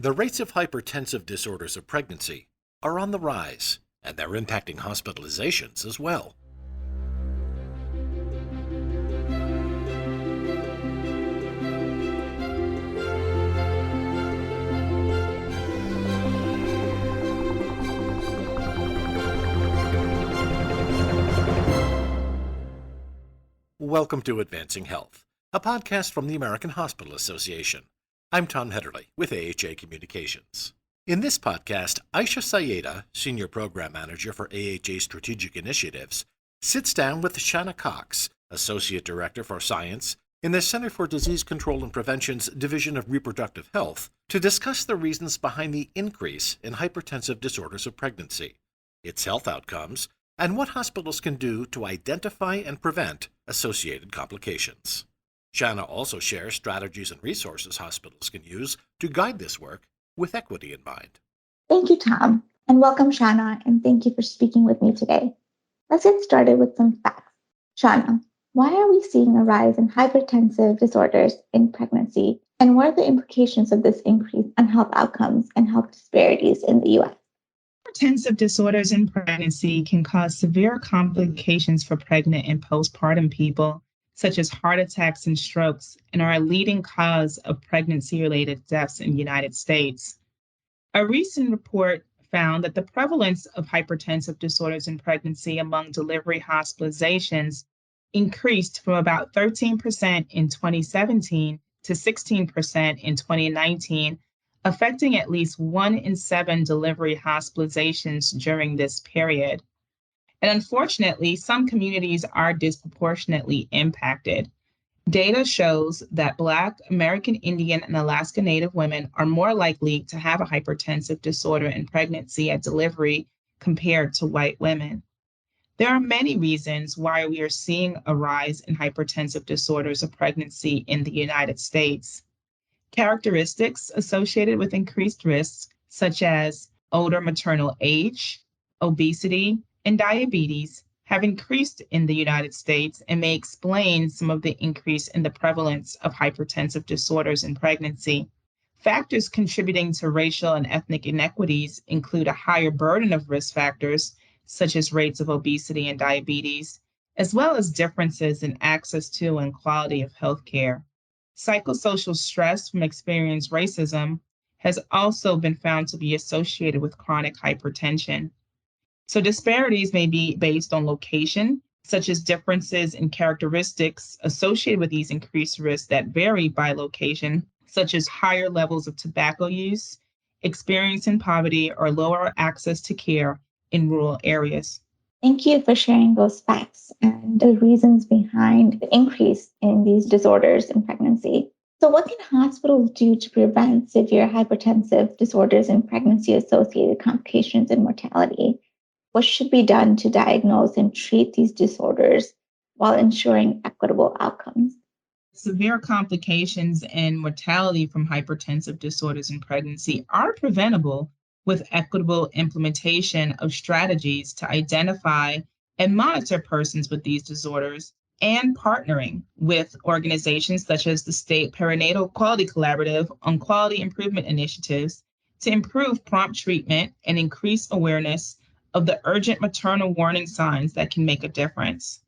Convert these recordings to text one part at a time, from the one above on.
The rates of hypertensive disorders of pregnancy are on the rise, and they're impacting hospitalizations as well. Welcome to Advancing Health, a podcast from the American Hospital Association. I'm Tom Hederle with AHA Communications. In this podcast, Aisha Syeda, Senior Program Manager for AHA Strategic Initiatives, sits down with Shanna Cox, Associate Director for Science in the Center for Disease Control and Prevention's Division of Reproductive Health, to discuss the reasons behind the increase in hypertensive disorders of pregnancy, its health outcomes, and what hospitals can do to identify and prevent associated complications. Shanna also shares strategies and resources hospitals can use to guide this work with equity in mind. Thank you, Tom, and welcome, Shanna, and thank you for speaking with me today. Let's get started with some facts. Shanna, why are we seeing a rise in hypertensive disorders in pregnancy, and what are the implications of this increase on health outcomes and health disparities in the U.S.? Hypertensive disorders in pregnancy can cause severe complications for pregnant and postpartum people, such as heart attacks and strokes, and are a leading cause of pregnancy-related deaths in the United States. A recent report found that the prevalence of hypertensive disorders in pregnancy among delivery hospitalizations increased from about 13% in 2017 to 16% in 2019, affecting at least 1 in 7 delivery hospitalizations during this period. And unfortunately, some communities are disproportionately impacted. Data shows that Black, American Indian, and Alaska Native women are more likely to have a hypertensive disorder in pregnancy at delivery compared to white women. There are many reasons why we are seeing a rise in hypertensive disorders of pregnancy in the United States. Characteristics associated with increased risks, such as older maternal age, obesity, and diabetes, have increased in the United States and may explain some of the increase in the prevalence of hypertensive disorders in pregnancy. Factors contributing to racial and ethnic inequities include a higher burden of risk factors, such as rates of obesity and diabetes, as well as differences in access to and quality of healthcare. Psychosocial stress from experienced racism has also been found to be associated with chronic hypertension. So disparities may be based on location, such as differences in characteristics associated with these increased risks that vary by location, such as higher levels of tobacco use, experience in poverty, or lower access to care in rural areas. Thank you for sharing those facts and the reasons behind the increase in these disorders in pregnancy. So, what can hospitals do to prevent severe hypertensive disorders in pregnancy-associated complications and mortality? What should be done to diagnose and treat these disorders while ensuring equitable outcomes? Severe complications and mortality from hypertensive disorders in pregnancy are preventable with equitable implementation of strategies to identify and monitor persons with these disorders, and partnering with organizations such as the State Perinatal Quality Collaborative on quality improvement initiatives to improve prompt treatment and increase awareness of the urgent maternal warning signs that can make a difference.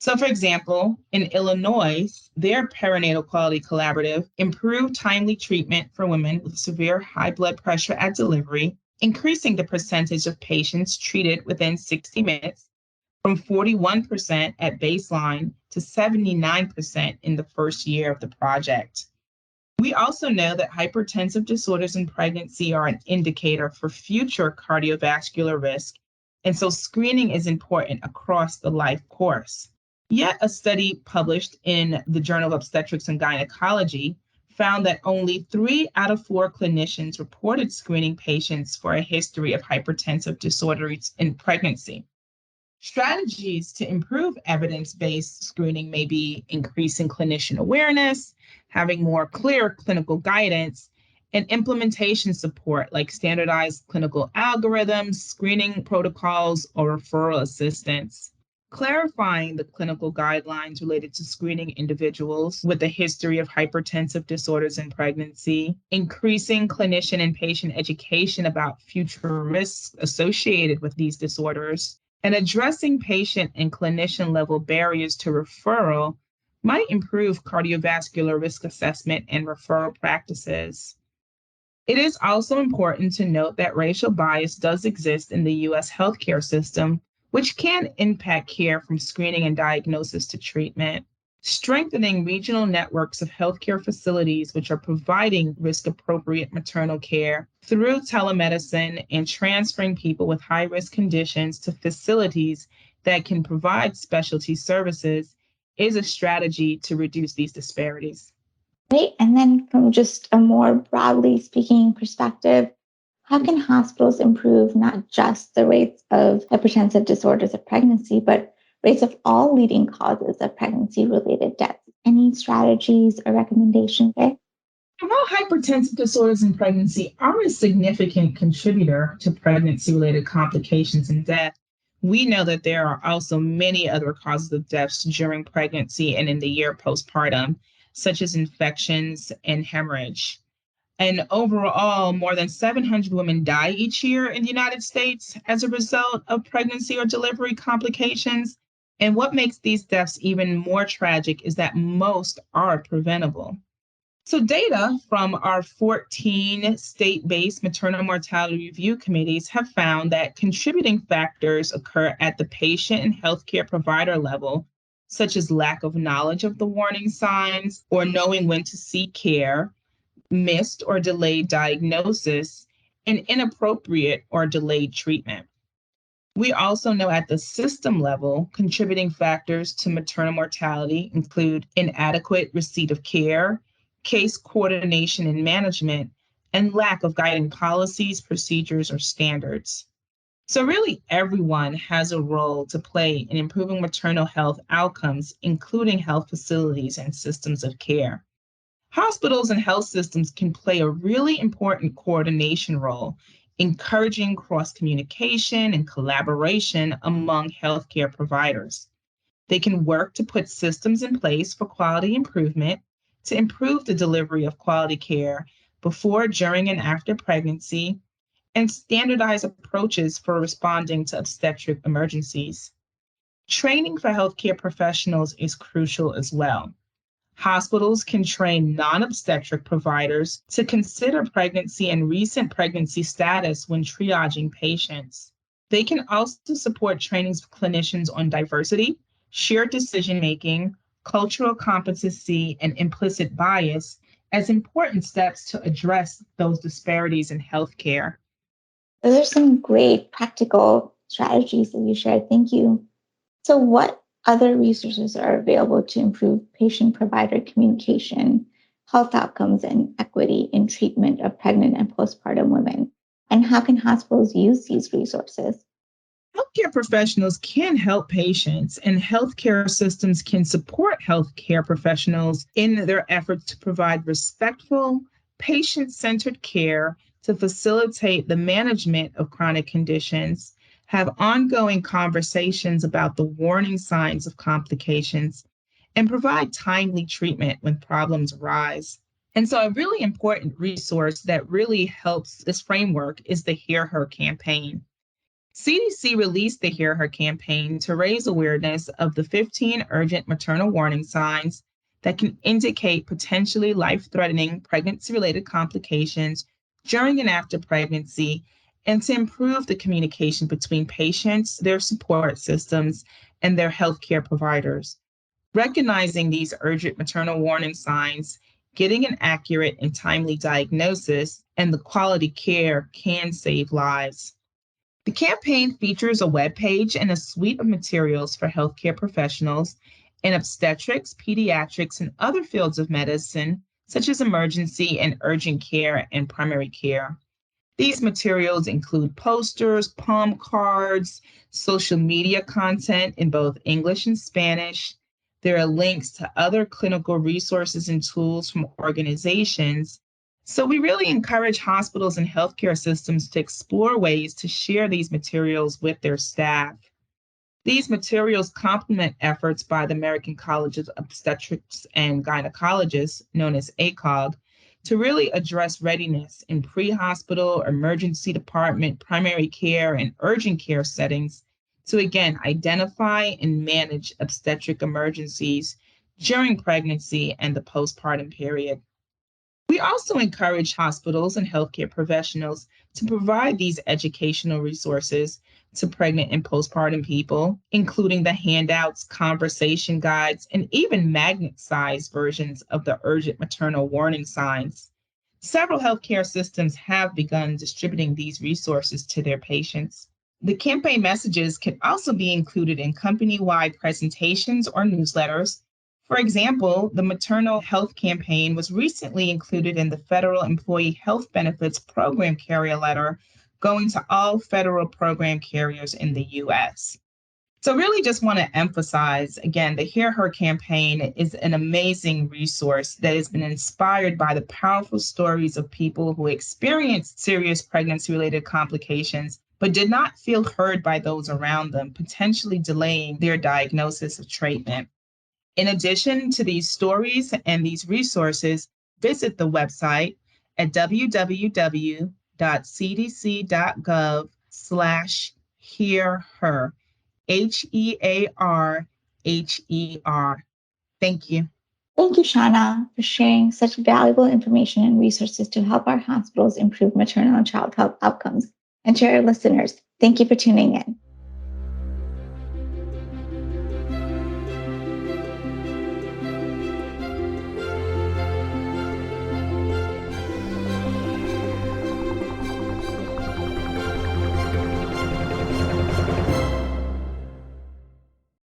So, for example, in Illinois, their Perinatal Quality Collaborative improved timely treatment for women with severe high blood pressure at delivery, increasing the percentage of patients treated within 60 minutes from 41% at baseline to 79% in the first year of the project. We also know that hypertensive disorders in pregnancy are an indicator for future cardiovascular risk, and so screening is important across the life course. Yet a study published in the Journal of Obstetrics and Gynecology found that only 3 out of 4 clinicians reported screening patients for a history of hypertensive disorders in pregnancy. Strategies to improve evidence-based screening may be increasing clinician awareness, having more clear clinical guidance, and implementation support like standardized clinical algorithms, screening protocols, or referral assistance. clarifying the clinical guidelines related to screening individuals with a history of hypertensive disorders in pregnancy, increasing clinician and patient education about future risks associated with these disorders, and addressing patient and clinician level barriers to referral might improve cardiovascular risk assessment and referral practices. It is also important to note that racial bias does exist in the US healthcare system, which can impact care from screening and diagnosis to treatment. Strengthening regional networks of healthcare facilities which are providing risk appropriate maternal care through telemedicine and transferring people with high risk conditions to facilities that can provide specialty services is a strategy to reduce these disparities. Right. And then from just a more broadly speaking perspective, how can hospitals improve not just the rates of hypertensive disorders of pregnancy, but rates of all leading causes of pregnancy-related deaths? Any strategies or recommendations there? While hypertensive disorders in pregnancy are a significant contributor to pregnancy related complications and death, we know that there are also many other causes of deaths during pregnancy and in the year postpartum, such as infections and hemorrhage. And overall, more than 700 women die each year in the United States as a result of pregnancy or delivery complications. And what makes these deaths even more tragic is that most are preventable. So, data from our 14 state based maternal mortality review committees have found that contributing factors occur at the patient and healthcare provider level, such as lack of knowledge of the warning signs or knowing when to seek care, missed or delayed diagnosis, and inappropriate or delayed treatment. We also know at the system level, contributing factors to maternal mortality include inadequate receipt of care, case coordination and management, and lack of guiding policies, procedures, or standards. So, really, everyone has a role to play in improving maternal health outcomes, including health facilities and systems of care. Hospitals and health systems can play a really important coordination role, encouraging cross communication and collaboration among healthcare providers. They can work to put systems in place for quality improvement to improve the delivery of quality care before, during, and after pregnancy, and standardize approaches for responding to obstetric emergencies. Training for healthcare professionals is crucial as well. Hospitals can train non obstetric providers to consider pregnancy and recent pregnancy status when triaging patients. They can also support trainings for clinicians on diversity, shared decision making, cultural competency, and implicit bias as important steps to address those disparities in healthcare. Those are some great practical strategies that you shared. Thank you. So, what other resources are available to improve patient provider communication, health outcomes, and equity in treatment of pregnant and postpartum women? And how can hospitals use these resources? Healthcare professionals can help patients, and healthcare systems can support healthcare professionals in their efforts to provide respectful, patient centered care to facilitate the management of chronic conditions, have ongoing conversations about the warning signs of complications, and provide timely treatment when problems arise. And so, a really important resource that really helps this framework is the Hear Her campaign. CDC released the Hear Her campaign to raise awareness of the 15 urgent maternal warning signs that can indicate potentially life threatening pregnancy related complications during and after pregnancy, and to improve the communication between patients, their support systems, and their healthcare providers. Recognizing these urgent maternal warning signs, getting an accurate and timely diagnosis, and the quality care can save lives. The campaign features a webpage and a suite of materials for healthcare professionals in obstetrics, pediatrics, and other fields of medicine, such as emergency and urgent care and primary care. These materials include posters, palm cards, social media content in both English and Spanish. There are links to other clinical resources and tools from organizations. So, we really encourage hospitals and healthcare systems to explore ways to share these materials with their staff. These materials complement efforts by the American College of Obstetrics and Gynecologists, known as ACOG, to really address readiness in pre-hospital, emergency department, primary care, and urgent care settings to again identify and manage obstetric emergencies during pregnancy and the postpartum period. We also encourage hospitals and healthcare professionals to provide these educational resources to pregnant and postpartum people, including the handouts, conversation guides, and even magnet-sized versions of the urgent maternal warning signs. Several healthcare systems have begun distributing these resources to their patients. The campaign messages can also be included in company-wide presentations or newsletters. For example, the maternal health campaign was recently included in the Federal Employee Health Benefits Program Carrier Letter going to all federal program carriers in the US. So, really, just want to emphasize again the Hear Her campaign is an amazing resource that has been inspired by the powerful stories of people who experienced serious pregnancy related complications but did not feel heard by those around them, potentially delaying their diagnosis of treatment. In addition to these stories and these resources, visit the website at www.cdc.gov/hearher. HEARHER. Thank you. Thank you, Shanna, for sharing such valuable information and resources to help our hospitals improve maternal and child health outcomes. And to our listeners, thank you for tuning in.